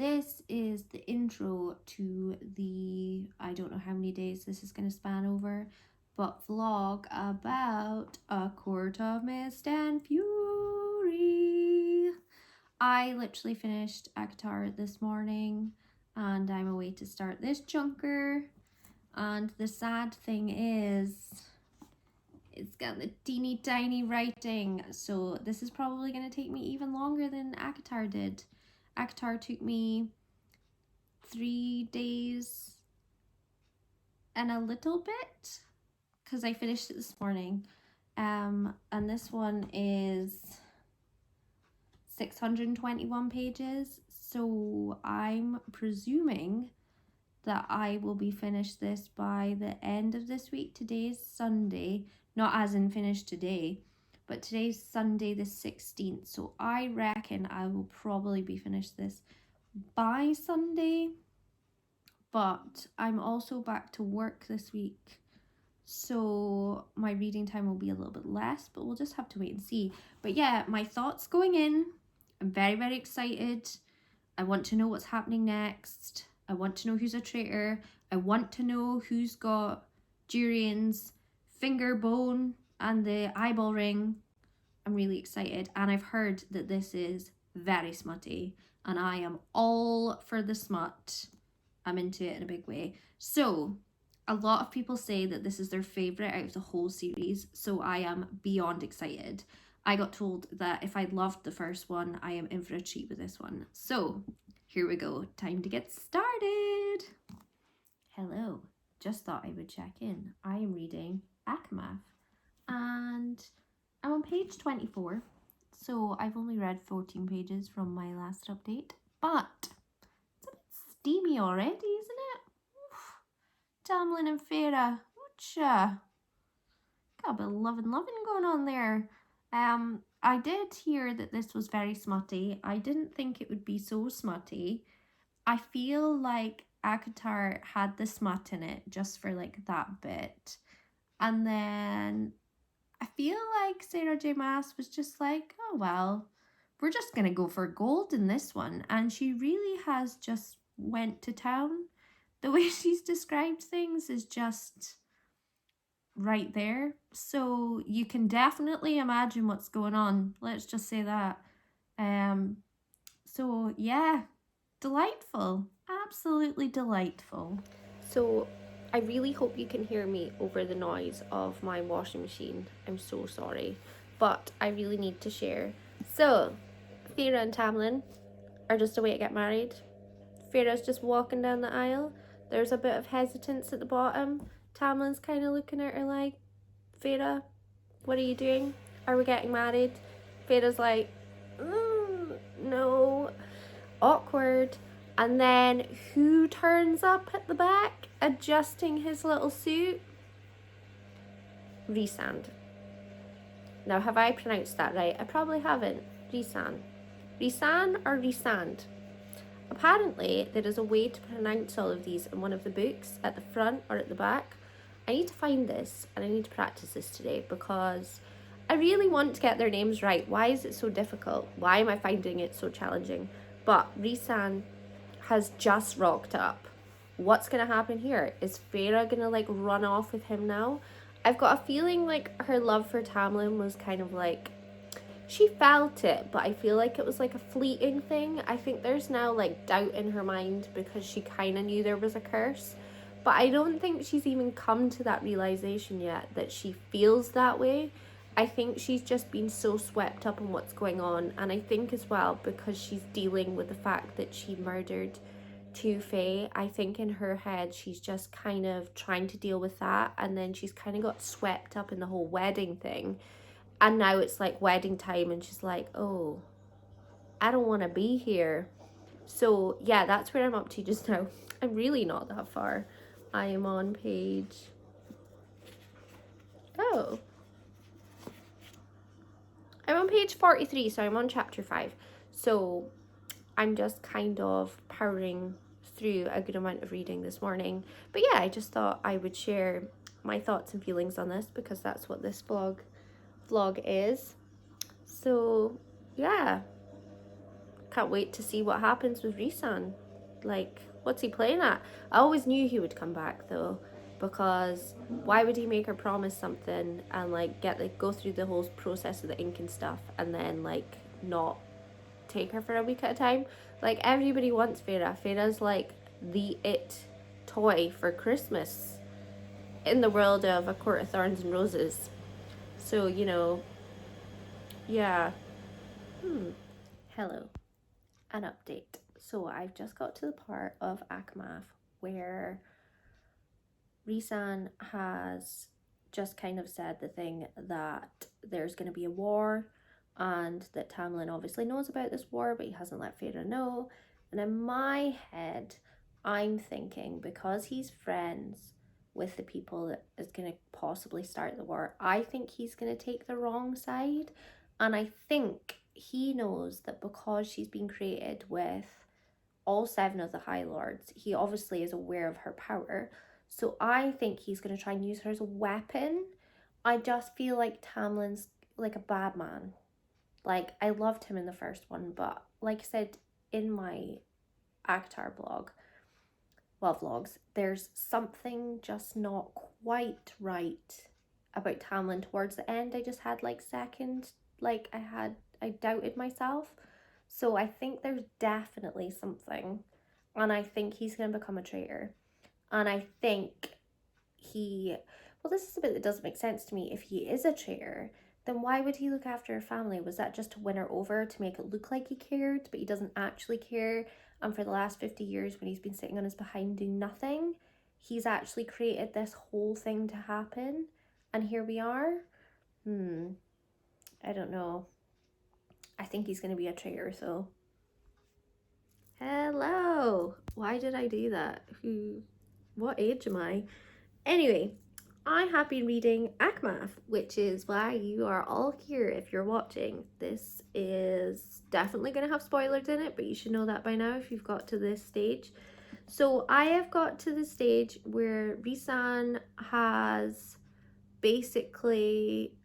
this is the intro to the, I don't know how many days this is going to span over, but vlog about A Court of Mist and Fury. I literally finished ACOTAR this morning and I'm away to start this chunker. And the sad thing is, it's got the teeny tiny writing, so this is probably going to take me even longer than ACOTAR did. ACOTAR took me 3 days and a little bit because I finished it this morning. And this one is 621 pages, so I'm presuming that I will be finished this by the end of this week. Today's Sunday, not as in finished today, but today's Sunday the 16th, so I reckon I will probably be finished this by Sunday. But I'm also back to work this week, so my reading time will be a little bit less, but we'll just have to wait and see. But yeah, my thoughts going in, I'm very, very excited. I want to know what's happening next. I want to know who's a traitor. I want to know who's got Jurian's finger bone and the eyeball ring. I'm really excited, and I've heard that this is very smutty, and I am all for the smut. I'm into it in a big way. So a lot of people say that this is their favourite out of the whole series, so I am beyond excited. I got told that if I loved the first one, I am in for a treat with this one. So here we go, time to get started. Hello, just thought I would check in. I am reading ACOMAF and I'm on page 24, so I've only read 14 pages from my last update, but it's a bit steamy already, isn't it? Oof. Tamlin and Feyre, oocha. Got a bit of loving going on there. I did hear that this was very smutty. I didn't think it would be so smutty. I feel like ACOTAR had the smut in it just for like that bit. And then I feel like Sarah J Maas was just like, oh well, we're just going to go for gold in this one. And she really has just went to town. The way she's described things is just right there, so you can definitely imagine what's going on, let's just say that. So yeah, delightful, absolutely delightful. So I really hope you can hear me over the noise of my washing machine. I'm so sorry, but I really need to share. So Feyre and Tamlin are just away to get married. Feyre's just walking down the aisle. There's a bit of hesitance at the bottom. Tamlin's kind of looking at her like, Feyre, what are you doing? Are we getting married? Feyre's like, no. Awkward. And then who turns up at the back adjusting his little suit? Rhysand. Now, have I pronounced that right? I probably haven't. Rhysand. Rhysand or Rhysand? Apparently, there is a way to pronounce all of these in one of the books at the front or at the back. I need to find this and I need to practice this today because I really want to get their names right. Why is it so difficult? Why am I finding it so challenging? But Rhysand has just rocked up. What's going to happen here? Is Feyre going to like run off with him now? I've got a feeling like her love for Tamlin was kind of like, she felt it, but I feel like it was like a fleeting thing. I think there's now like doubt in her mind because she kind of knew there was a curse. But I don't think she's even come to that realization yet that she feels that way. I think she's just been so swept up in what's going on. And I think as well because she's dealing with the fact that she murdered two Fae, I think in her head she's just kind of trying to deal with that. And then she's kind of got swept up in the whole wedding thing. And now it's like wedding time and she's like, oh, I don't want to be here. So yeah, that's where I'm up to just now. I'm really not that far. I am on page... Oh. I'm on page 43, so I'm on chapter 5. So I'm just kind of powering through a good amount of reading this morning. But yeah, I just thought I would share my thoughts and feelings on this because that's what this vlog is. So yeah, can't wait to see what happens with Rhysand. Like, what's he playing at? I always knew he would come back though, because why would he make her promise something and like go through the whole process of the ink and stuff and then like not take her for a week at a time? Like, everybody wants Feyre. Feyre's like the it toy for Christmas in the world of A Court of Thorns and Roses. So, you know, yeah. Hello. An update. So I've just got to the part of ACOMAF where Rhysand has just kind of said the thing that there's going to be a war and that Tamlin obviously knows about this war, but he hasn't let Feyre know. And in my head, I'm thinking because he's friends with the people that is going to possibly start the war, I think he's going to take the wrong side. And I think he knows that because she's been created with all 7 of the High Lords, he obviously is aware of her power. So I think he's going to try and use her as a weapon. I just feel like Tamlin's like a bad man. Like, I loved him in the first one, but like I said in my Actar vlogs, there's something just not quite right about Tamlin towards the end. I just had like I doubted myself. So I think there's definitely something, and I think he's going to become a traitor. And I think this is a bit that doesn't make sense to me. If he is a traitor, then why would he look after her family? Was that just to win her over, to make it look like he cared, but he doesn't actually care? And for the last 50 years, when he's been sitting on his behind doing nothing, he's actually created this whole thing to happen. And here we are. I don't know. I think he's going to be a traitor, so. Hello. Why did I do that? What age am I? Anyway, I have been reading ACOMAF, which is why you are all here if you're watching. This is definitely going to have spoilers in it, but you should know that by now if you've got to this stage. So I have got to the stage where Rhysand has basically,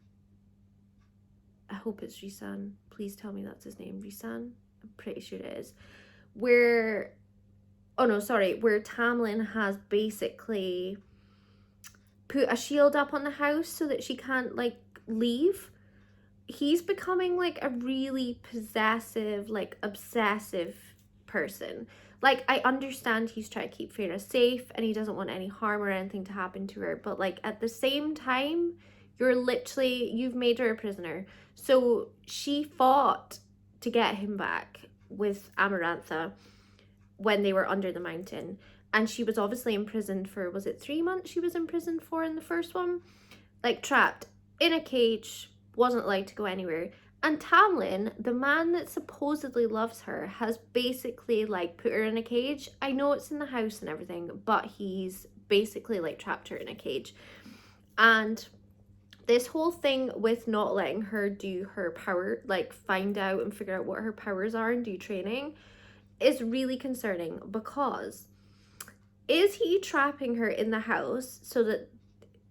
I hope it's Rhysand. Please tell me that's his name. Rhysand? I'm pretty sure it is. Where Tamlin has basically put a shield up on the house so that she can't like leave. He's becoming like a really possessive, like obsessive person. Like, I understand he's trying to keep Feyre safe and he doesn't want any harm or anything to happen to her, but like at the same time, you've made her a prisoner. So she fought to get him back with Amarantha when they were under the mountain. And she was obviously imprisoned for, was it 3 months she was imprisoned for in the first one? Like, trapped in a cage, wasn't allowed to go anywhere. And Tamlin, the man that supposedly loves her, has basically like put her in a cage. I know it's in the house and everything, but he's basically like trapped her in a cage. And this whole thing with not letting her do her power, like find out and figure out what her powers are and do training, is really concerning, because is he trapping her in the house so that,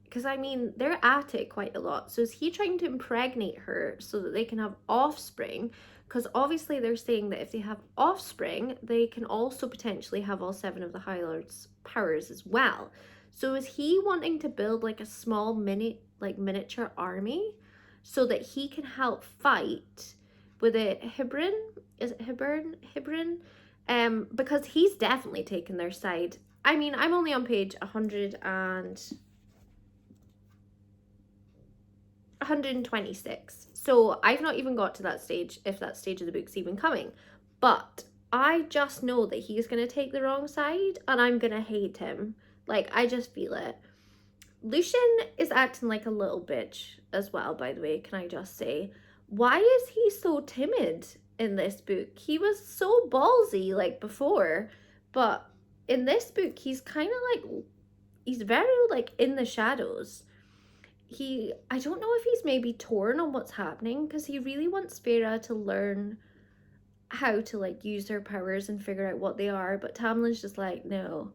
because I mean, they're at it quite a lot. So is he trying to impregnate her so that they can have offspring? Because obviously they're saying that if they have offspring, they can also potentially have all 7 of the High Lord's powers as well. So is he wanting to build like a small miniature army so that he can help fight with a Hybrin? Is it Hybrin? Because he's definitely taken their side. I mean, I'm only on page 126. So I've not even got to that stage, if that stage of the book's even coming. But I just know that he's going to take the wrong side and I'm going to hate him. Like, I just feel it. Lucien is acting like a little bitch as well, by the way, can I just say. Why is he so timid in this book? He was so ballsy like before, but in this book he's kind of like, he's very like in the shadows. I don't know if he's maybe torn on what's happening, because he really wants Feyre to learn how to like use her powers and figure out what they are, but Tamlin's just like, no.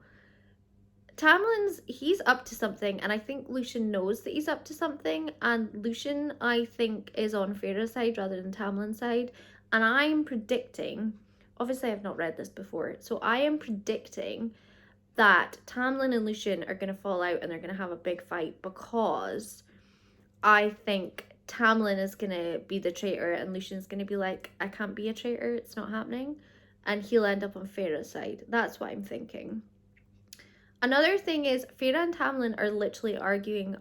He's up to something, and I think Lucien knows that he's up to something, and Lucien, I think, is on Feyre's side rather than Tamlin's side, and I'm predicting obviously I've not read this before, so I am predicting that Tamlin and Lucien are going to fall out and they're going to have a big fight, because I think Tamlin is going to be the traitor and Lucien's going to be like, I can't be a traitor, it's not happening. And he'll end up on Feyre's side. That's what I'm thinking. Another thing is, Feyre and Tamlin are literally arguing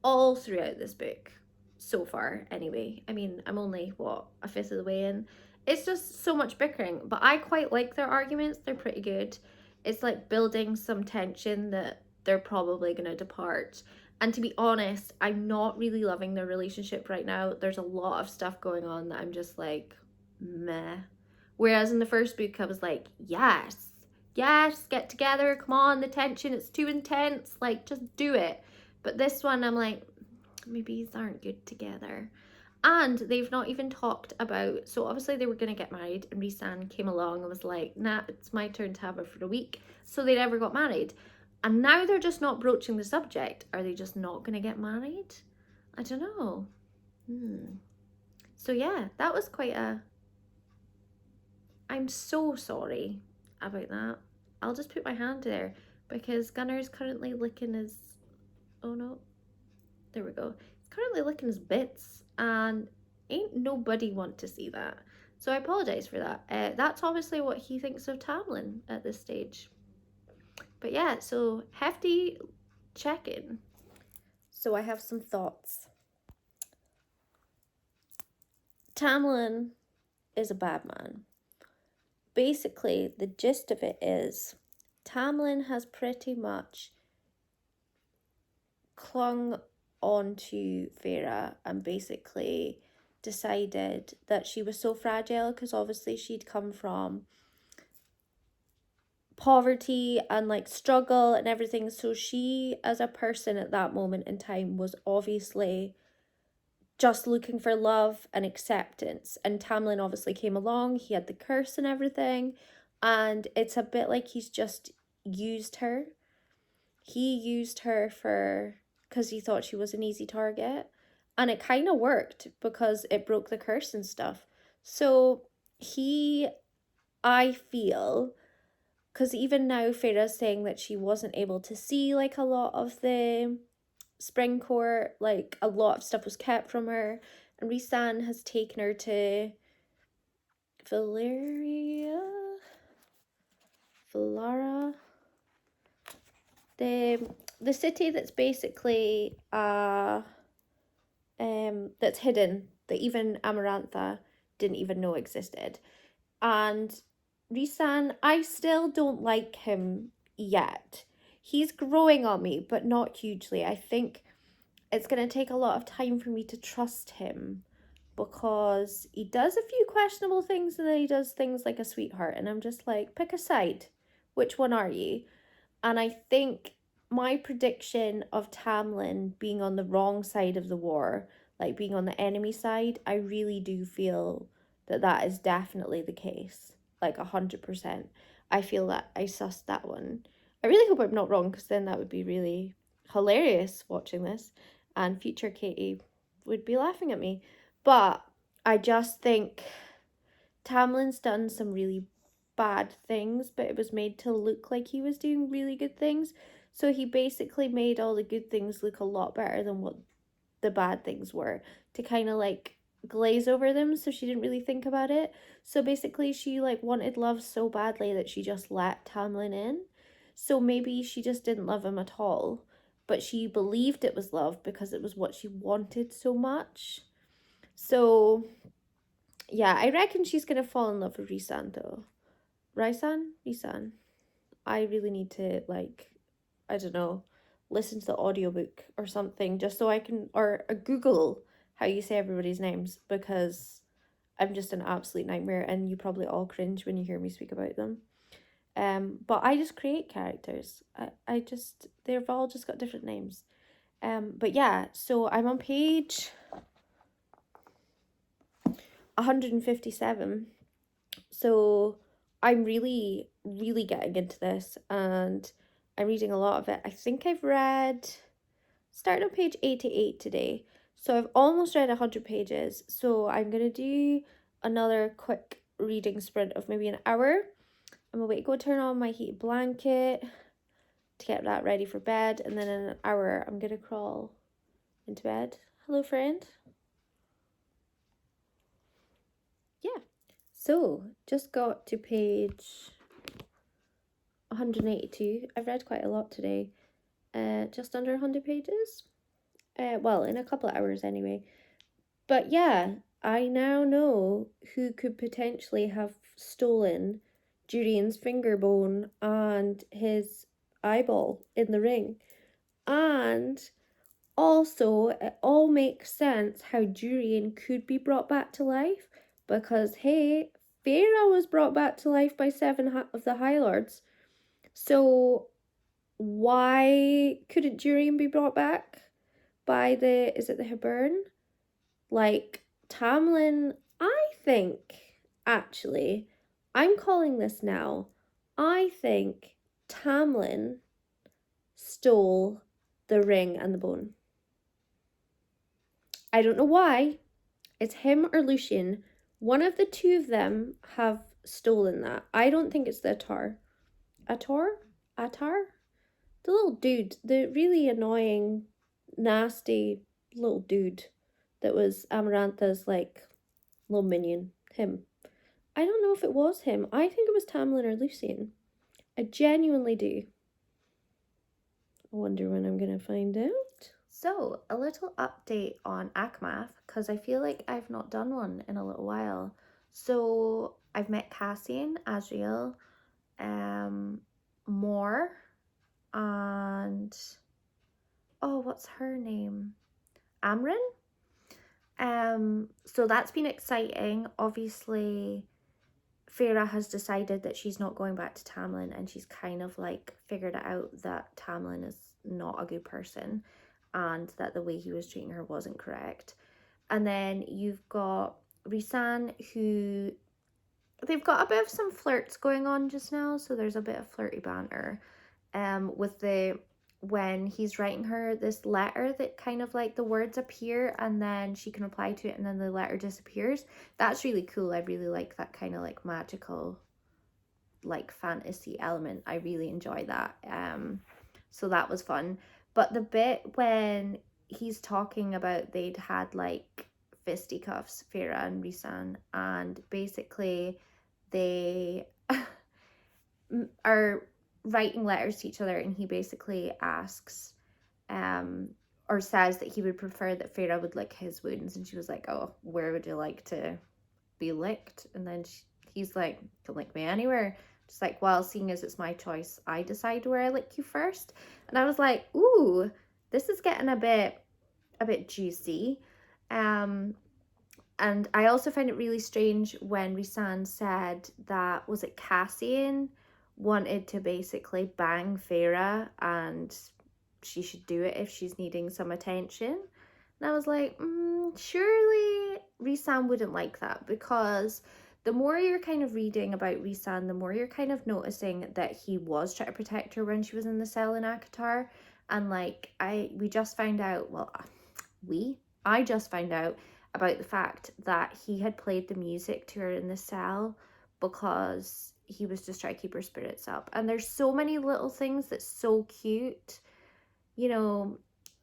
all throughout this book. So far, anyway. I mean, I'm only, what, a fifth of the way in. It's just so much bickering. But I quite like their arguments. They're pretty good. It's like building some tension that they're probably going to depart. And to be honest, I'm not really loving their relationship right now. There's a lot of stuff going on that I'm just like, meh. Whereas in the first book, I was like, yes, get together, come on, the tension, it's too intense, like, just do it. But this one, I'm like, maybe these aren't good together. And they've not even talked about, so obviously they were going to get married, and Rhysand came along and was like, nah, it's my turn to have her for a week. So they never got married. And now they're just not broaching the subject. Are they just not going to get married? I don't know. So yeah, that was quite a... I'm so sorry about that. I'll just put my hand there, because Gunner's currently licking his... Oh no. There we go. He's currently licking his bits, and ain't nobody want to see that. So I apologise for that. That's obviously what he thinks of Tamlin at this stage. But yeah, so hefty check-in. So I have some thoughts. Tamlin is a bad man. Basically, the gist of it is Tamlin has pretty much clung onto Feyre and basically decided that she was so fragile, because obviously she'd come from poverty and like struggle and everything. So she, as a person at that moment in time, was obviously just looking for love and acceptance. And Tamlin obviously came along, he had the curse and everything, and it's a bit like he's just used her. He used her for, because he thought she was an easy target, and it kind of worked because it broke the curse and stuff. So he, I feel, because even now Feyre's saying that she wasn't able to see like a lot of the spring court, like a lot of stuff was kept from her, and Rhysand has taken her to Valara, the city that's basically that's hidden, that even Amarantha didn't even know existed. And Rhysand, I still don't like him yet. He's growing on me, but not hugely. I think it's going to take a lot of time for me to trust him, because he does a few questionable things, and then he does things like a sweetheart, and I'm just like, pick a side. Which one are you? And I think my prediction of Tamlin being on the wrong side of the war, like being on the enemy side, I really do feel that that is definitely the case. Like 100%. I feel that I sussed that one. I really hope I'm not wrong, because then that would be really hilarious watching this, and future Katie would be laughing at me. But I just think Tamlin's done some really bad things, but it was made to look like he was doing really good things. So he basically made all the good things look a lot better than what the bad things were, to kind of like glaze over them, so she didn't really think about it. So basically she like wanted love so badly that she just let Tamlin in. So maybe she just didn't love him at all, but she believed it was love because it was what she wanted so much. So yeah, I reckon she's gonna fall in love with Rhysand though. Rhysand? I really need to, like, I don't know, listen to the audiobook or something, just so I can, or Google how you say everybody's names, because I'm just an absolute nightmare, and you probably all cringe when you hear me speak about them. But I just create characters. I just, they've all just got different names. But yeah, so I'm on page 157. So I'm really, really getting into this, and I'm reading a lot of it. I think I've read, started on page 88 today. So I've almost read 100 pages. So I'm going to do another quick reading sprint of maybe an hour. I'm gonna wait to go turn on my heated blanket to get that ready for bed, and then in an hour I'm gonna crawl into bed. Hello, friend. Yeah. So just got to page 182. I've read quite a lot today. Just under 100 pages. Well, in a couple of hours anyway. But yeah, I now know who could potentially have stolen Julian's finger bone and his eyeball in the ring. And also, it all makes sense how Julian could be brought back to life because, hey, Feyre was brought back to life by 7 of the High Lords. So why couldn't Julian be brought back by is it the Hibern? Like, Tamlin, I think, actually, I'm calling this now. I think Tamlin stole the ring and the bone. I don't know why. It's him or Lucian. One of the two of them have stolen that. I don't think it's the Attar. Attar? The little dude. The really annoying, nasty little dude that was Amarantha's, like, little minion. Him. I don't know if it was him. I think it was Tamlin or Lucian. I genuinely do. I wonder when I'm going to find out. So, a little update on ACOMAF, because I feel like I've not done one in a little while. So, I've met Cassian, Asriel, Moore, and oh, what's her name? Amryn? So that's been exciting. Obviously, Feyre has decided that she's not going back to Tamlin, and she's kind of like figured out that Tamlin is not a good person and that the way he was treating her wasn't correct. And then you've got Rhysand, who they've got a bit of some flirts going on just now, so there's a bit of flirty banter with when he's writing her this letter that kind of like the words appear and then she can reply to it and then the letter disappears. That's really cool. I really like that kind of like magical, like fantasy element. I really enjoy that. So that was fun. But the bit when he's talking about they'd had like fisticuffs, Feyre and Rhysand, and basically they are writing letters to each other, and he basically asks or says that he would prefer that Feyre would lick his wounds, and she was like, oh, where would you like to be licked? And then he's like, you can lick me anywhere. Just like, well, seeing as it's my choice, I decide where I lick you first. And I was like, ooh, this is getting a bit juicy. And I also find it really strange when Rhysand said that, was it Cassian wanted to basically bang Feyre and she should do it if she's needing some attention. And I was like, surely Rhysand wouldn't like that, because the more you're kind of reading about Rhysand, the more you're kind of noticing that he was trying to protect her when she was in the cell in ACOTAR. And like, I just found out about the fact that he had played the music to her in the cell because he was just trying to keep her spirits up. And there's so many little things that's so cute, you know,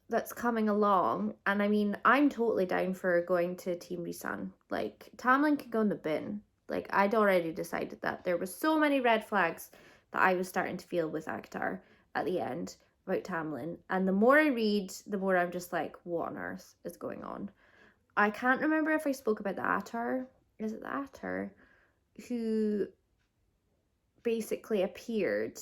that's coming along. And I mean, I'm totally down for going to Team Rhysand. Like, Tamlin can go in the bin. Like, I'd already decided that. There was so many red flags that I was starting to feel with ACOTAR at the end about Tamlin. And the more I read, the more I'm just like, what on earth is going on? I can't remember if I spoke about the Attar. Is it the Attar? Who basically appeared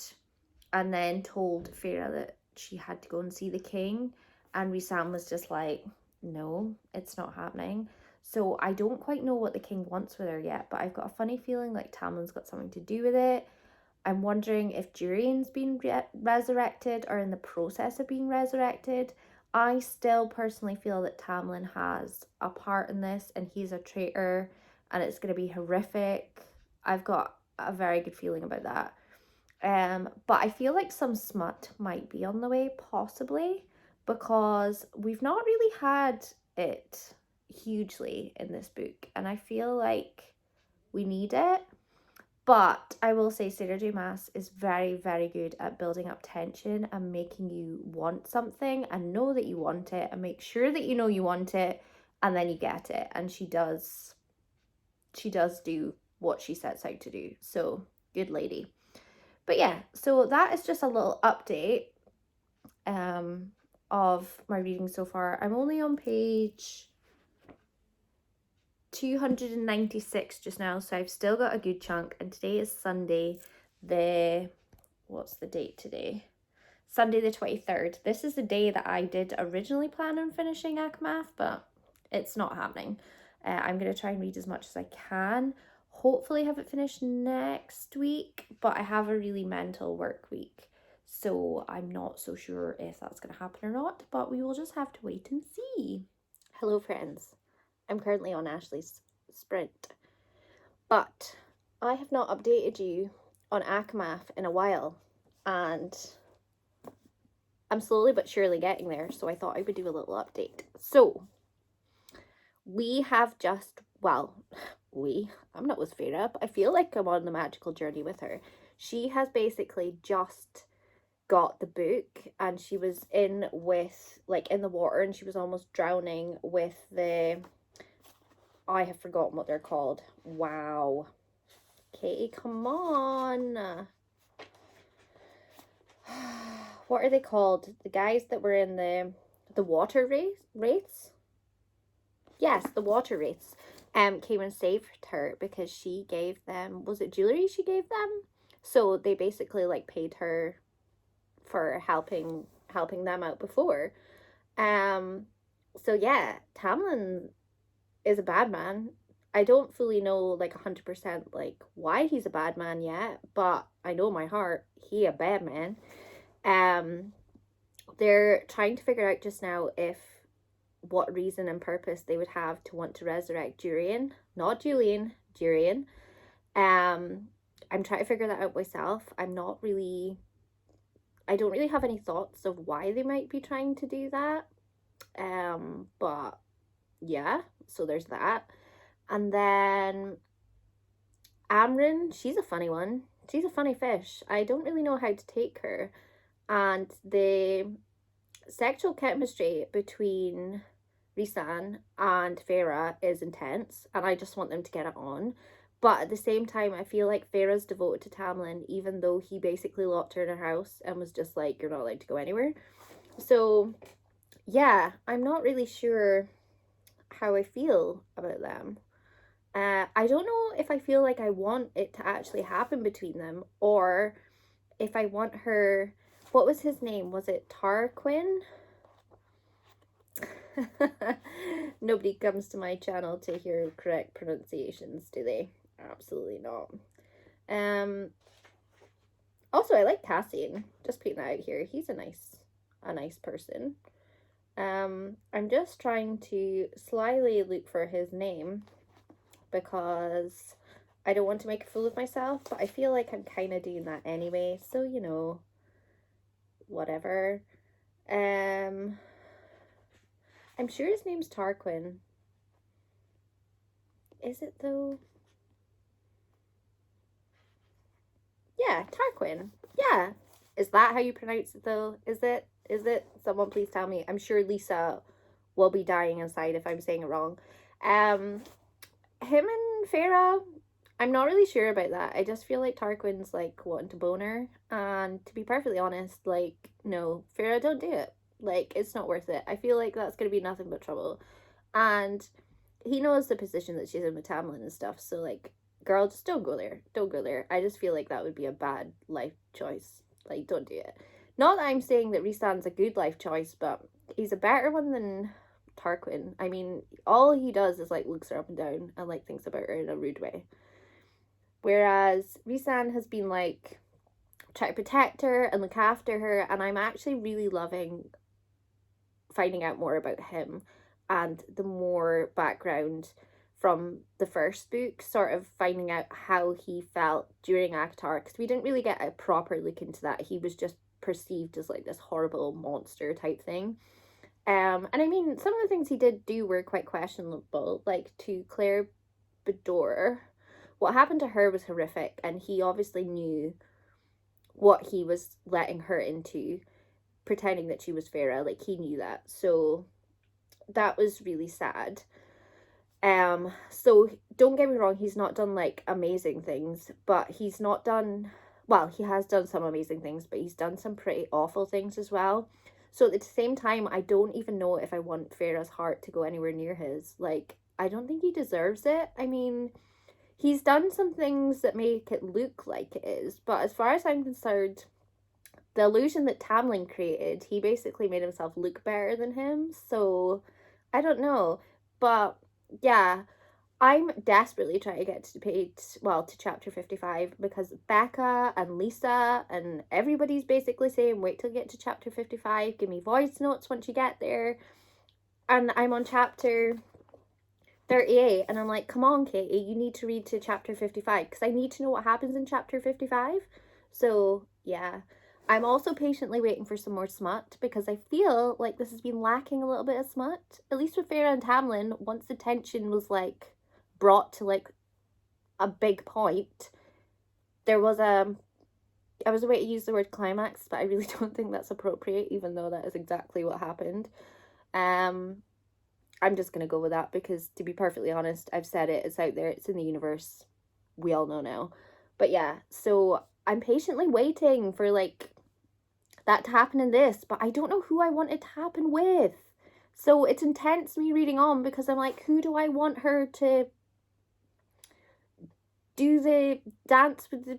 and then told Feyre that she had to go and see the king. And Rhysand was just like, no, it's not happening. So I don't quite know what the king wants with her yet, but I've got a funny feeling like Tamlin's got something to do with it. I'm wondering if Durian's been resurrected or in the process of being resurrected. I still personally feel that Tamlin has a part in this and he's a traitor and it's going to be horrific. I've got a very good feeling about that. But I feel like some smut might be on the way, possibly, because we've not really had it hugely in this book. And I feel like we need it. But I will say Sarah J Maas is very, very good at building up tension and making you want something and know that you want it and make sure that you know you want it, and then you get it. And she does do what she sets out to do. So good lady. But yeah, so that is just a little update of my reading so far. I'm only on page 296 just now, so I've still got a good chunk, and today is Sunday, what's the date today? Sunday the 23rd. This is the day that I did originally plan on finishing ACOMAF, but it's not happening. I'm going to try and read as much as I can. Hopefully have it finished next week, but I have a really mental work week, so I'm not so sure if that's going to happen or not, but we will just have to wait and see. Hello friends, I'm currently on Ashley's sprint, but I have not updated you on ACOMAF in a while, and I'm slowly but surely getting there, so I thought I would do a little update. So we have just, I'm not with Farah, but I feel like I'm on the magical journey with her. She has basically just got the book, and she was in the water, and she was almost drowning with I have forgotten what they're called. Wow. Katie, come on. What are they called? The guys that were in the water wraiths? Yes, the water wraiths came and saved her because she gave them, was it jewelry she gave them? So they basically paid her for helping them out before. So yeah, Tamlin is a bad man. I don't fully know 100% why he's a bad man yet, but I know my heart, he a bad man. They're trying to figure out just now what reason and purpose they would have to want to resurrect Jurian, not Julian, Jurian. I'm trying to figure that out myself. I don't really have any thoughts of why they might be trying to do that. But yeah, so there's that. And then Amryn, she's a funny one. She's a funny fish. I don't really know how to take her. And the sexual chemistry between Rhysand and Farah is intense, and I just want them to get it on. But at the same time, I feel like Farah's devoted to Tamlin, even though he basically locked her in her house and was just like, you're not allowed to go anywhere. So yeah, I'm not really sure how I feel about them. I don't know if I feel like I want it to actually happen between them, or if I want her, what was his name? Was it Tarquin? Nobody comes to my channel to hear correct pronunciations, do they? Absolutely not. Also, I like Cassian. Just putting that out here. He's a nice person. I'm just trying to slyly look for his name because I don't want to make a fool of myself, but I feel like I'm kind of doing that anyway, so whatever. I'm sure his name's Tarquin. Is it though? Yeah, Tarquin. Yeah. Is that how you pronounce it though? Is it? Someone please tell me. I'm sure Lisa will be dying inside if I'm saying it wrong. Him and Farah, I'm not really sure about that. I just feel like Tarquin's wanting to bone her, and to be perfectly honest, no, Farah, don't do it. It's not worth it. I feel like that's gonna be nothing but trouble, and he knows the position that she's in with Tamlin and stuff, so girl, just don't go there. I just feel like that would be a bad life choice. Don't do it. Not that I'm saying that Rhysand's a good life choice, but he's a better one than Tarquin. I mean, all he does is looks her up and down and thinks about her in a rude way. Whereas Rhysand has been trying to protect her and look after her, and I'm actually really loving finding out more about him and the more background from the first book, sort of finding out how he felt during ACOTAR, because we didn't really get a proper look into that. He was just perceived as this horrible monster type thing. And I mean, some of the things he did do were quite questionable, to Claire Bedore, what happened to her was horrific, and he obviously knew what he was letting her into, pretending that she was Farah. Like, he knew that. So that was really sad. So don't get me wrong, he's not done like amazing things, but he's not done, well, he has done some amazing things, but he's done some pretty awful things as well. So at the same time, I don't even know if I want Farah's heart to go anywhere near his. Like, I don't think he deserves it. I mean, he's done some things that make it look like it is, but as far as I'm concerned, the illusion that Tamlin created, he basically made himself look better than him. So I don't know. But yeah, I'm desperately trying to get to to chapter 55, because Becca and Lisa and everybody's basically saying, wait till you get to chapter 55, give me voice notes once you get there. And I'm on chapter 38, and I'm like, come on, Katie, you need to read to chapter 55, because I need to know what happens in chapter 55. So yeah, I'm also patiently waiting for some more smut, because I feel like this has been lacking a little bit of smut, at least with Farah and Tamlin. Once the tension was like brought to like a big point, there was I was a way to use the word climax, but I really don't think that's appropriate, even though that is exactly what happened. I'm just going to go with that, because to be perfectly honest, I've said it, it's out there, it's in the universe. We all know now. But yeah, so I'm patiently waiting for like that to happen in this, but I don't know who I want it to happen with. So it's intense me reading on, because I'm like, who do I want her to do the dance with the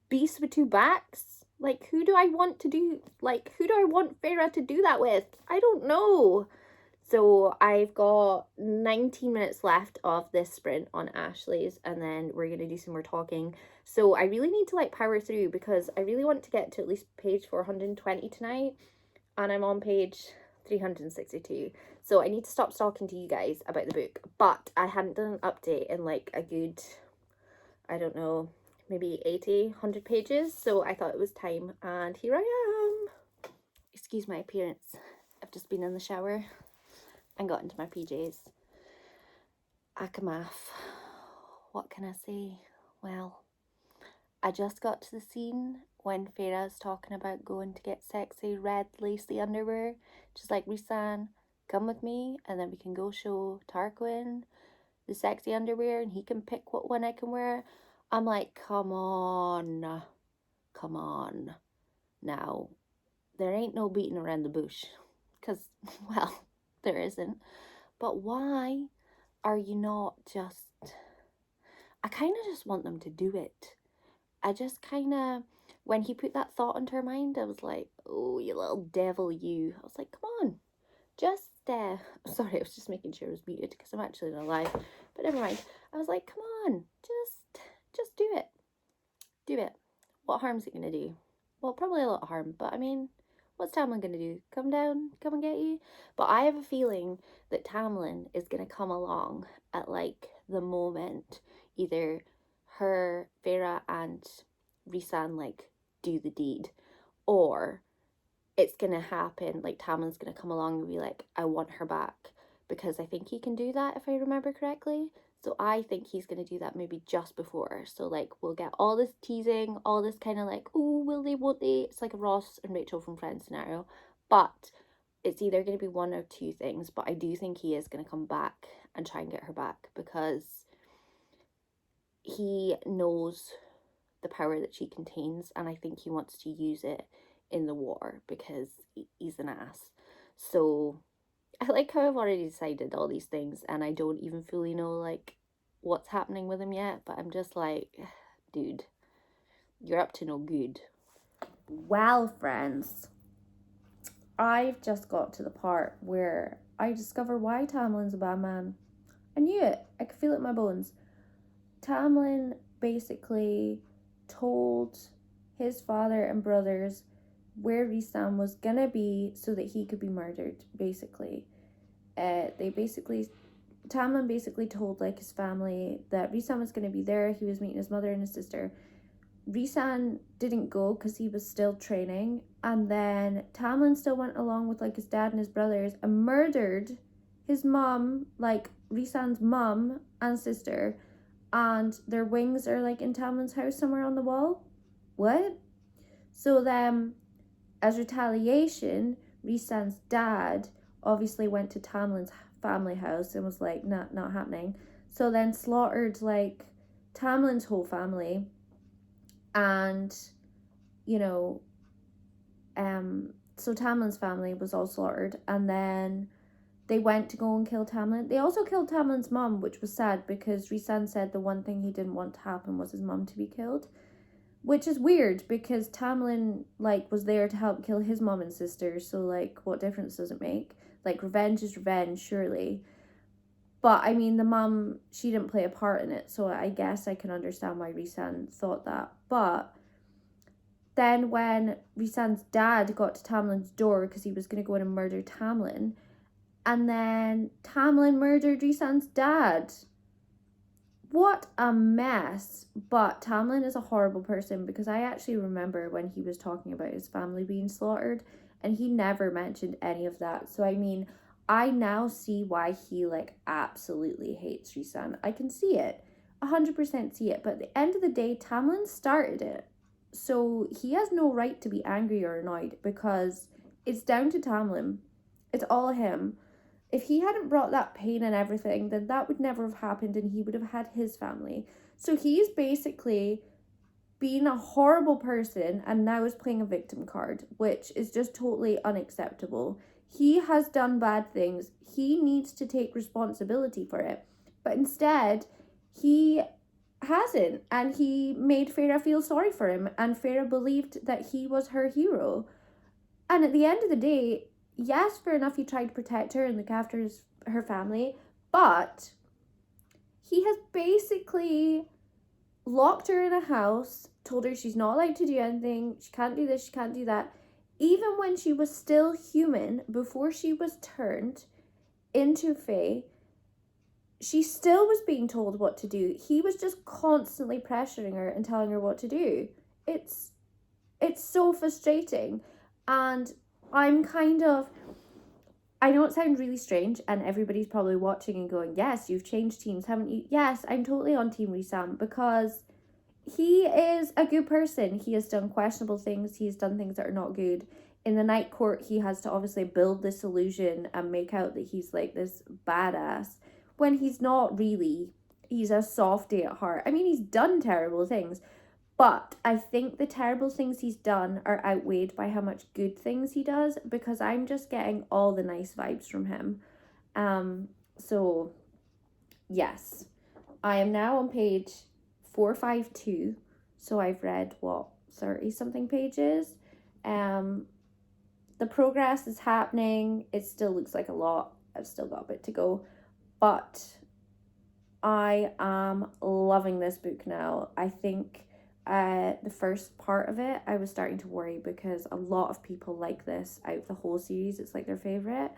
beast with two backs? Like, who do I want to do, like, who do I want Farah to do that with? I don't know. So I've got 19 minutes left of this sprint on Ashley's, and then we're going to do some more talking. So I really need to like power through, because I really want to get to at least page 420 tonight, and I'm on page 362. So I need to stop talking to you guys about the book, but I hadn't done an update in like a good, I don't know, maybe 80, 100 pages. So I thought it was time, and here I am. Excuse my appearance. I've just been in the shower and got into my PJs. ACOMAF. What can I say? Well, I just got to the scene when Farah's talking about going to get sexy red lacy underwear. She's like, Rhysand, come with me, and then we can go show Tarquin the sexy underwear, and he can pick what one I can wear. I'm like, come on. Come on. Now, there ain't no beating around the bush. Because, well, there isn't. But why are you not just... I kind of just want them to do it. I just kind of... When he put that thought into her mind, I was like, oh, you little devil, you. I was like, come on. Just, sorry, I was just making sure I was muted, because I'm actually not live. But never mind. I was like, come on. Just do it. Do it. What harm's it going to do? Well, probably a lot of harm, but I mean... What's Tamlin going to do? Come down? Come and get you? But I have a feeling that Tamlin is going to come along at like the moment either her, Farah, and Rhysand like do the deed, or it's going to happen like Tamlin's going to come along and be like, I want her back, because I think he can do that if I remember correctly. So I think he's going to do that maybe just before. So like we'll get all this teasing, all this kind of like, oh, will they, won't they? It's like a Ross and Rachel from Friends scenario. But it's either going to be one or two things. But I do think he is going to come back and try and get her back, because he knows the power that she contains, and I think he wants to use it in the war, because he's an ass. So I like how I've already decided all these things, and I don't even fully know like what's happening with him yet, but I'm just like, dude, you're up to no good. Well, friends, I've just got to the part where I discover why Tamlin's a bad man. I knew it. I could feel it in my bones. Tamlin basically told his father and brothers where Rhysand was gonna be so that he could be murdered, basically. Tamlin basically told like his family that Rhysand was gonna be there. He was meeting his mother and his sister. Rhysand didn't go because he was still training, and then Tamlin still went along with like his dad and his brothers and murdered his mom, like Rhysand's mom and sister, and their wings are like in Tamlin's house somewhere on the wall. What? So then, as retaliation, Rhysand's dad obviously went to Tamlin's family house and was like, not happening. So then slaughtered like Tamlin's whole family, and you know, so Tamlin's family was all slaughtered, and then they went to go and kill Tamlin. They also killed Tamlin's mum, which was sad because Rhysand said the one thing he didn't want to happen was his mum to be killed. Which is weird because Tamlin like was there to help kill his mom and sister, so like what difference does it make? Like revenge is revenge, surely. But I mean the mum, she didn't play a part in it, so I guess I can understand why Rhysand thought that. But then when Rhysand's dad got to Tamlin's door because he was gonna go in and murder Tamlin, and then Tamlin murdered Rhysand's dad. What a mess. But Tamlin is a horrible person because I actually remember when he was talking about his family being slaughtered and he never mentioned any of that. So I mean, I now see why he like absolutely hates Rhysand. I can see it. 100% see it. But at the end of the day, Tamlin started it. So he has no right to be angry or annoyed because it's down to Tamlin. It's all him. If he hadn't brought that pain and everything, then that would never have happened and he would have had his family. So he's basically being a horrible person and now is playing a victim card, which is just totally unacceptable. He has done bad things. He needs to take responsibility for it. But instead, he hasn't. And he made Feyre feel sorry for him. And Feyre believed that he was her hero. And at the end of the day, yes, fair enough, he tried to protect her and look after her family, but he has basically locked her in a house, told her she's not allowed to do anything, she can't do this, she can't do that. Even when she was still human, before she was turned into Fae, she still was being told what to do. He was just constantly pressuring her and telling her what to do. It's so frustrating. And I'm kind of, I know it sounds really strange and everybody's probably watching and going, yes, you've changed teams, haven't you? Yes, I'm totally on Team Rhysand because he is a good person. He has done questionable things. He's done things that are not good. In the Night Court, he has to obviously build this illusion and make out that he's like this badass when he's not really. He's a softie at heart. I mean, he's done terrible things, but I think the terrible things he's done are outweighed by how much good things he does because I'm just getting all the nice vibes from him. So, yes, I am now on page 452. So I've read, 30 something pages. The progress is happening. It still looks like a lot. I've still got a bit to go. But I am loving this book now. I think the first part of it, I was starting to worry because a lot of people like this out of the whole series. It's like their favorite.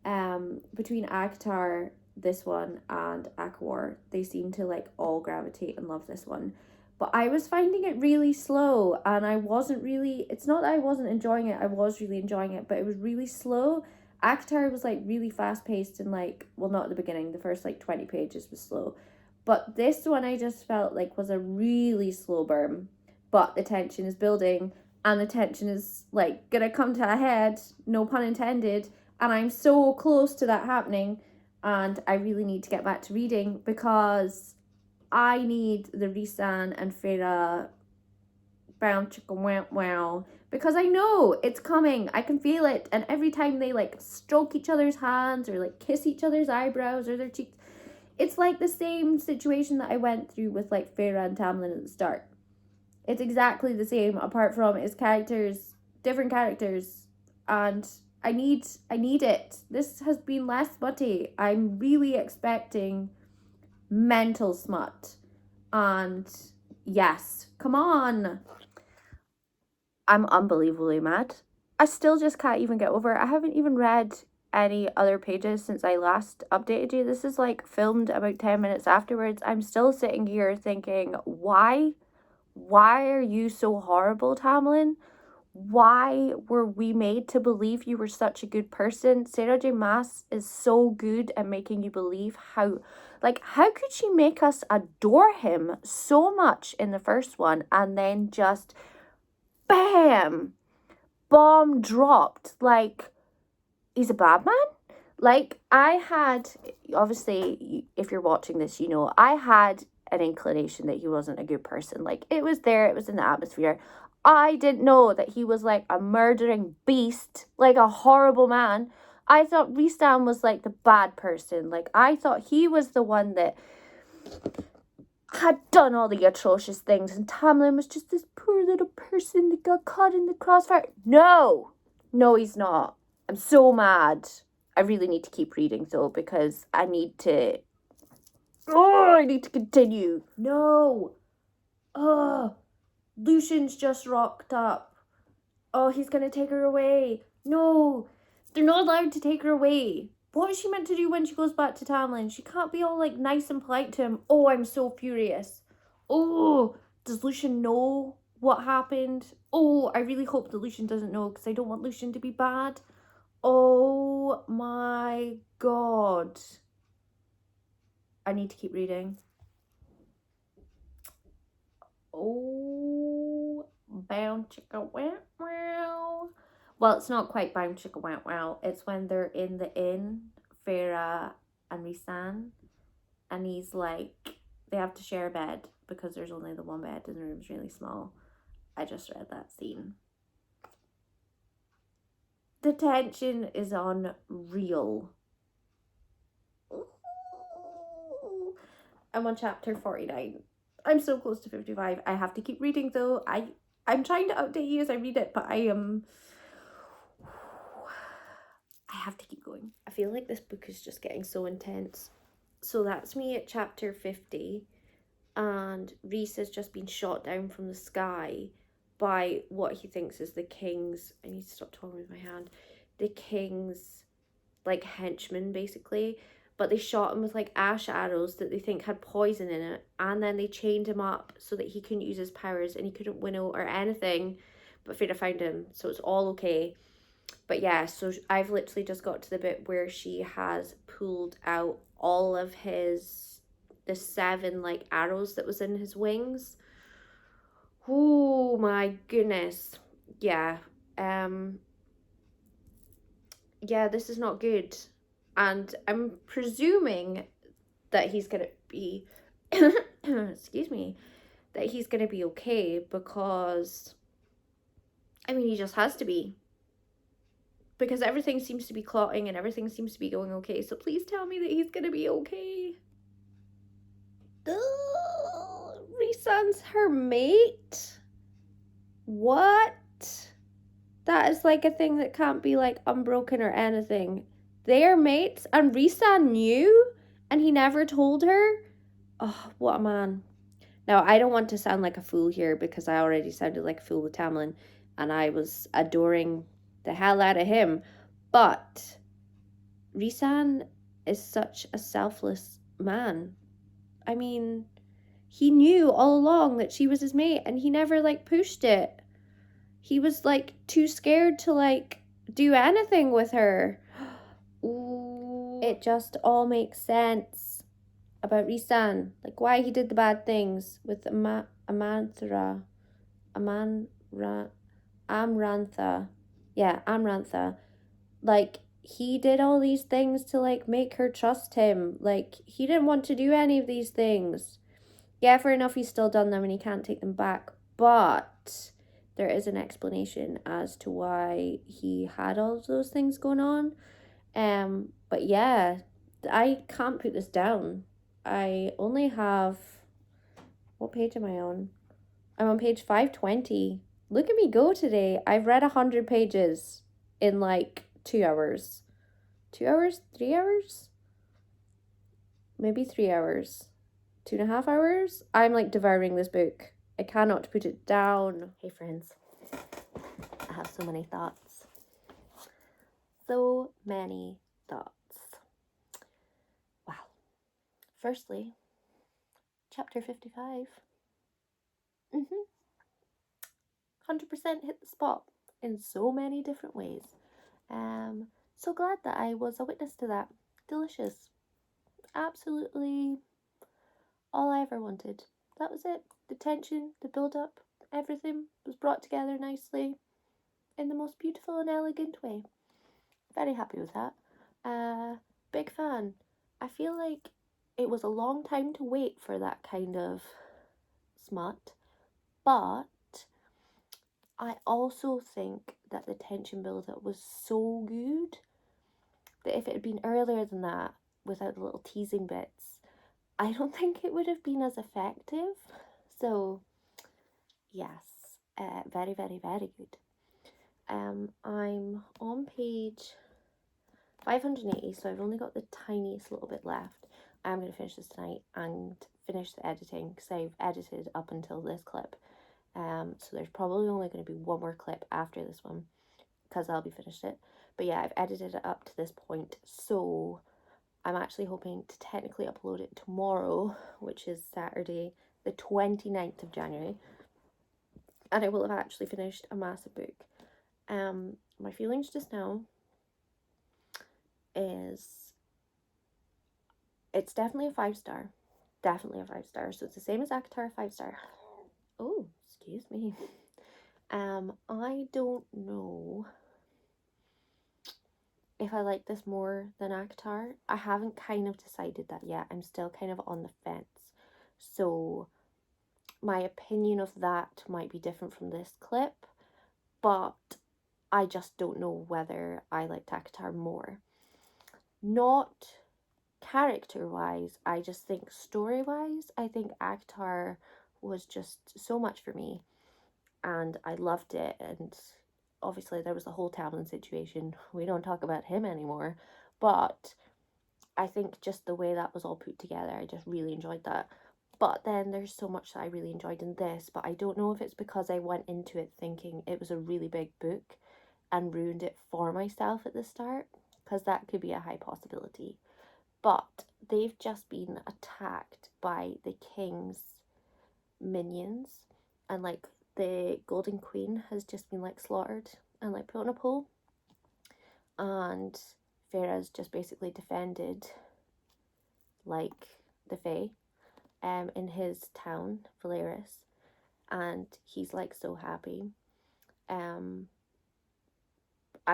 Between ACOTAR, this one, and ACOWAR, they seem to like all gravitate and love this one. But I was finding it really slow, and I wasn't really. It's not that I wasn't enjoying it. I was really enjoying it, but it was really slow. ACOTAR was like really fast paced and like, well, not at the beginning. The first like 20 pages was slow. But this one I just felt like was a really slow burn. But the tension is building and the tension is like gonna come to a head, no pun intended. And I'm so close to that happening. And I really need to get back to reading because I need the Rhysand and Feyre brown chicken wow because I know it's coming. I can feel it. And every time they like stroke each other's hands or like kiss each other's eyebrows or their cheeks, it's like the same situation that I went through with like Feyre and Tamlin at the start. It's exactly the same, apart from it's characters, different characters, and I need it. This has been less smutty. I'm really expecting mental smut. And yes, come on. I'm unbelievably mad. I still just can't even get over it. I haven't even read any other pages since I last updated you. This is like filmed about 10 minutes afterwards. I'm still sitting here thinking, why are you so horrible, Tamlin? why were we made to believe you were such a good person? Sarah J. Maas is so good at making you believe how could she make us adore him so much in the first one and then just bam, bomb dropped, like he's a bad man? Like, I had, obviously, if you're watching this, you know, I had an inclination that he wasn't a good person. Like, it was there, it was in the atmosphere. I didn't know that he was like a murdering beast, like a horrible man. I thought Rhysand was like the bad person. Like, I thought he was the one that had done all the atrocious things, and Tamlin was just this poor little person that got caught in the crossfire. No, he's not. I'm so mad. I really need to keep reading though, because I need to continue. No. Oh, Lucian's just rocked up. Oh, he's gonna take her away. No, they're not allowed to take her away. What is she meant to do when she goes back to Tamlin? She can't be all like nice and polite to him. Oh, I'm so furious. Oh, does Lucian know what happened? Oh, I really hope that Lucian doesn't know, because I don't want Lucian to be bad. Oh my god. I need to keep reading. Oh, bound chicka wow. Well, it's not quite bound chicka wow. It's when they're in the inn, Farah and Rhysand, and he's like, they have to share a bed because there's only the one bed and the room's really small. I just read that scene. The tension is unreal. I'm on chapter 49. I'm so close to 55. I have to keep reading though. I'm trying to update you as I read it, but I have to keep going. I feel like this book is just getting so intense. So that's me at chapter 50, and Rhys has just been shot down from the sky by what he thinks is the king's, I need to stop talking with my hand, the king's like henchmen basically, but they shot him with like ash arrows that they think had poison in it, and then they chained him up so that he couldn't use his powers and he couldn't winnow or anything, but Feyre found him, so it's all okay. But yeah, so I've literally just got to the bit where she has pulled out all of the 7 like arrows that was in his wings. Oh my goodness. Yeah. Yeah, this is not good. And I'm presuming that he's gonna be excuse me, that he's gonna be okay, because I mean, he just has to be, because everything seems to be clotting and everything seems to be going okay. So please tell me that he's gonna be okay. Rhysand's her mate? What? That is like a thing that can't be like unbroken or anything. They are mates, and Rhysand knew and he never told her? Oh, what a man. Now, I don't want to sound like a fool here, because I already sounded like a fool with Tamlin and I was adoring the hell out of him. But Rhysand is such a selfless man. I mean, he knew all along that she was his mate and he never like pushed it. He was like too scared to like do anything with her. Ooh, it just all makes sense about Rhysand, like why he did the bad things with Amrantha. Yeah, Amrantha. Like, he did all these things to like make her trust him. Like, he didn't want to do any of these things. Yeah, fair enough, he's still done them and he can't take them back, but there is an explanation as to why he had all of those things going on. But yeah, I can't put this down. I only have, what page am I on? I'm on page 520. Look at me go today. I've read 100 pages in like 2 hours. 2 hours? 3 hours? Maybe 3 hours. 2.5 hours? I'm like devouring this book. I cannot put it down. Hey friends, I have so many thoughts. So many thoughts. Wow. Firstly, chapter 55. 100% hit the spot. in so many different ways. So glad that I was a witness to that. Delicious. Absolutely all I ever wanted. That was it. The tension, the build up, everything was brought together nicely in the most beautiful and elegant way. Very happy with that. Big fan. I feel like it was a long time to wait for that kind of smut, but I also think that the tension build up was so good that if it had been earlier than that, without the little teasing bits, I don't think it would have been as effective. So, yes, very, very, very good. I'm on page 580, so I've only got the tiniest little bit left. I'm going to finish this tonight and finish the editing because I've edited up until this clip. So there's probably only going to be one more clip after this one because I'll be finished it. But yeah, I've edited it up to this point, so I'm actually hoping to technically upload it tomorrow, which is Saturday, the 29th of January, and I will have actually finished a massive book. My feelings just now is it's definitely a 5-star. Definitely a 5-star. So it's the same as ACOMAF 5-star. Oh, excuse me. I don't know if I like this more than ACOTAR. I haven't kind of decided that yet. I'm still kind of on the fence. So my opinion of that might be different from this clip, but I just don't know whether I liked ACOTAR more. Not character-wise, I just think story-wise, I think ACOTAR was just so much for me, and I loved it. And obviously there was the whole Tamlin situation. We don't talk about him anymore, but I think just the way that was all put together, I just really enjoyed that. But then there's so much that I really enjoyed in this, but I don't know if it's because I went into it thinking it was a really big book and ruined it for myself at the start, because that could be a high possibility. But they've just been attacked by the king's minions, and like the Golden Queen has just been like slaughtered and like put on a pole, and Farah's just basically defended like the Fae in his town, Valeris, and he's like so happy. I'm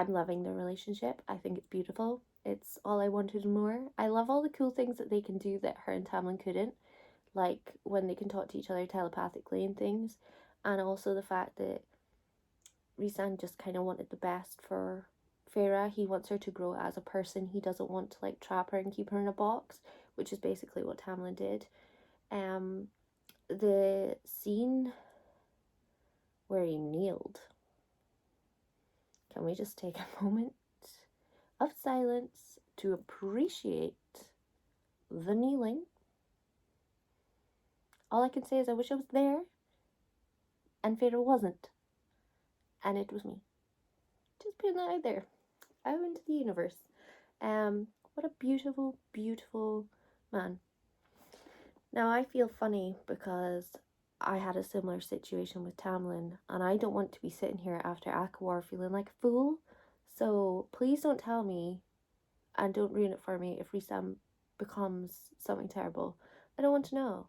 loving their relationship. I think it's beautiful. It's all I wanted and more. I love all the cool things that they can do that her and Tamlin couldn't, like when they can talk to each other telepathically and things, and also the fact that Rhysand just kind of wanted the best for Farah. He wants her to grow as a person. He doesn't want to like trap her and keep her in a box, which is basically what Tamlin did. The scene where he kneeled. Can we just take a moment of silence to appreciate the kneeling? All I can say is I wish I was there, and Farah wasn't, and it was me. Just putting that out there, out into the universe. What a beautiful, beautiful man. Now I feel funny because I had a similar situation with Tamlin, and I don't want to be sitting here after ACOWAR feeling like a fool. So please don't tell me, and don't ruin it for me if Rhysand becomes something terrible. I don't want to know.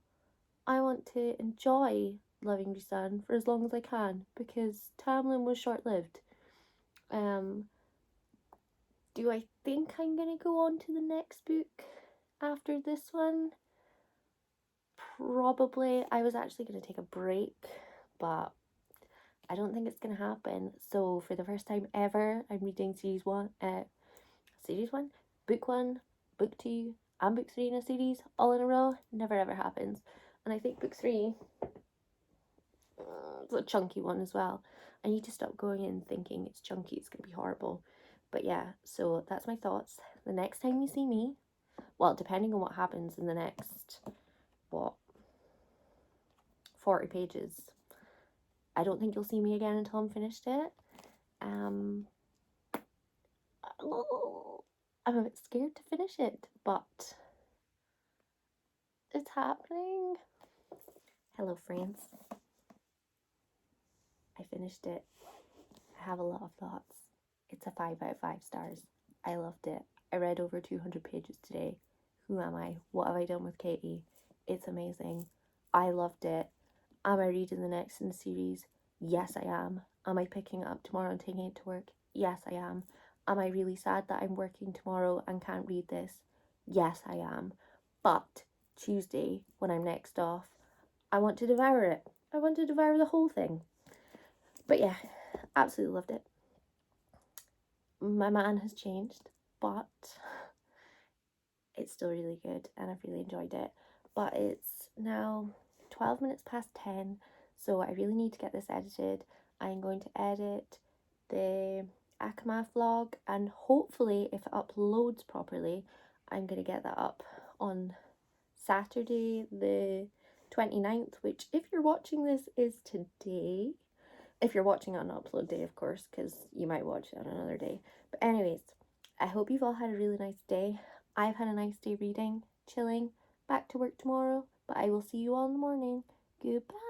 I want to enjoy loving Rhysand for as long as I can, because Tamlin was short-lived. Do I think I'm gonna go on to the next book after this one? Probably. I was actually going to take a break, but I don't think it's going to happen. So for the first time ever, I'm reading series 1, book 1, book 2, and book 3 in a series all in a row. Never ever happens. And I think book 3 it's a chunky one as well. I need to stop going in thinking it's chunky, it's going to be horrible. But yeah, so that's my thoughts. The next time you see me, well, depending on what happens in the next, 40 pages, I don't think you'll see me again until I'm finished it. I'm a bit scared to finish it, but it's happening. Hello, friends. I finished it. have a lot of thoughts. It's a 5 out of 5 stars. I loved it. I read over 200 pages today. Who am I? What have I done with Katie? It's amazing. I loved it. Am I reading the next in the series? Yes, I am. Am I picking it up tomorrow and taking it to work? Yes, I am. Am I really sad that I'm working tomorrow and can't read this? Yes, I am. But Tuesday, when I'm next off, I want to devour it. I want to devour the whole thing. But yeah, absolutely loved it. My man has changed, but it's still really good and I've really enjoyed it. But it's now 12 minutes past 10, so I really need to get this edited. I'm going to edit the ACOMAF vlog, and hopefully if it uploads properly, I'm going to get that up on Saturday the 29th, which if you're watching this is today. If you're watching on upload day, of course, because you might watch it on another day. But anyways, I hope you've all had a really nice day. I've had a nice day reading, chilling, back to work tomorrow, but I will see you all in the morning. Goodbye.